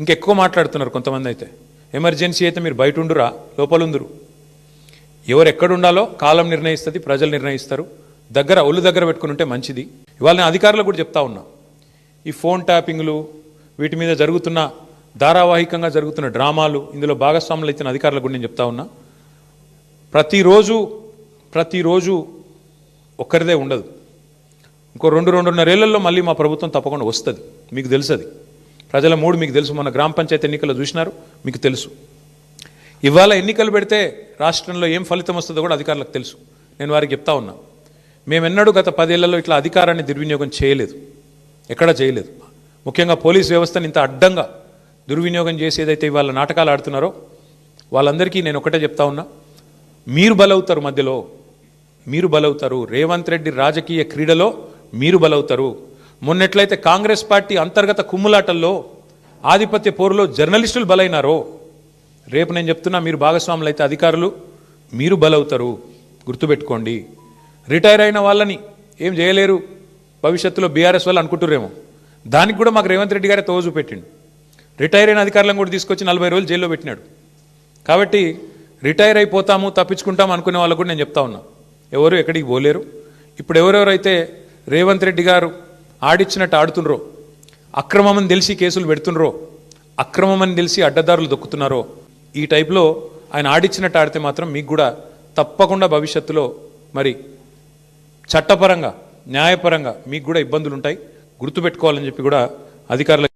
ఇంకెక్కువ మాట్లాడుతున్నారు కొంతమంది. అయితే ఎమర్జెన్సీ అయితే మీరు బయట ఉండురా, లోపల ఉందురు. ఎవరు ఎక్కడ ఉండాలో కాలం నిర్ణయిస్తుంది, ప్రజలు నిర్ణయిస్తారు. ఒళ్ళు దగ్గర పెట్టుకుని ఉంటే మంచిది. ఇవాళ నేను అధికారులకు కూడా చెప్తా ఉన్నా, ఈ ఫోన్ ట్యాపింగ్లు, వీటి మీద జరుగుతున్న ధారావాహికంగా జరుగుతున్న డ్రామాలు, ఇందులో భాగస్వాములు అయితే అధికారులకు కూడా నేను చెప్తా ఉన్నా, ప్రతిరోజు ఒక్కరిదే ఉండదు. ఇంకో 2-2.5 ఏళ్లలో మళ్ళీ మా ప్రభుత్వం తప్పకుండా వస్తుంది. మీకు తెలుసు, అది ప్రజల మూడు మీకు తెలుసు. మన గ్రామ పంచాయతీ ఎన్నికల్లో చూసినారు, మీకు తెలుసు. ఇవాళ ఎన్నికలు పెడితే రాష్ట్రంలో ఏం ఫలితం వస్తుందో కూడా అధికారులకు తెలుసు. నేను వారికి చెప్తా ఉన్నా, మేమెన్నడూ గత 10 ఏళ్లలో ఇట్లా అధికారాన్ని దుర్వినియోగం చేయలేదు, ఎక్కడా చేయలేదు. ముఖ్యంగా పోలీస్ వ్యవస్థను ఇంత అడ్డంగా దుర్వినియోగం చేసి ఏదైతే ఇవాళ నాటకాలు ఆడుతున్నారో వాళ్ళందరికీ నేను ఒకటే చెప్తా ఉన్నా, మీరు బలవుతారు, మధ్యలో మీరు బలవుతారు. రేవంత్ రెడ్డి రాజకీయ క్రీడలో మీరు బలవుతారు. మొన్నెట్లయితే కాంగ్రెస్ పార్టీ అంతర్గత కుమ్ములాటల్లో, ఆధిపత్య పోరులో జర్నలిస్టులు బలైనారో, రేపు నేను చెప్తున్నా, మీరు భాగస్వాములు అయితే అధికారులు మీరు బలవుతారు. గుర్తుపెట్టుకోండి. రిటైర్ అయిన వాళ్ళని ఏం చేయలేరు భవిష్యత్తులో బీఆర్ఎస్ వాళ్ళు అనుకుంటురేమో, దానికి కూడా మాకు రేవంత్ రెడ్డి గారే తోజు పెట్టిండు. రిటైర్ అయిన అధికారులను కూడా తీసుకొచ్చి 40 రోజులు జైల్లో పెట్టినాడు. కాబట్టి రిటైర్ అయిపోతాము, తప్పించుకుంటాము అనుకునే వాళ్ళకు కూడా నేను చెప్తా ఉన్నా, ఎవరు ఎక్కడికి పోలేరు. ఇప్పుడు ఎవరెవరైతే రేవంత్ రెడ్డి గారు ఆడిచ్చినట్టు ఆడుతుండ్రో, అక్రమమని తెలిసి కేసులు పెడుతుండ్రో, అక్రమమని తెలిసి అడ్డదారులు దొక్కుతున్నారో, ఈ టైప్లో ఆయన ఆడిచ్చినట్టు ఆడితే మాత్రం మీకు కూడా తప్పకుండా భవిష్యత్తులో మరి చట్టపరంగా, న్యాయపరంగా మీకు కూడా ఇబ్బందులు ఉంటాయి. గుర్తుపెట్టుకోవాలని చెప్పి కూడా అధికారులు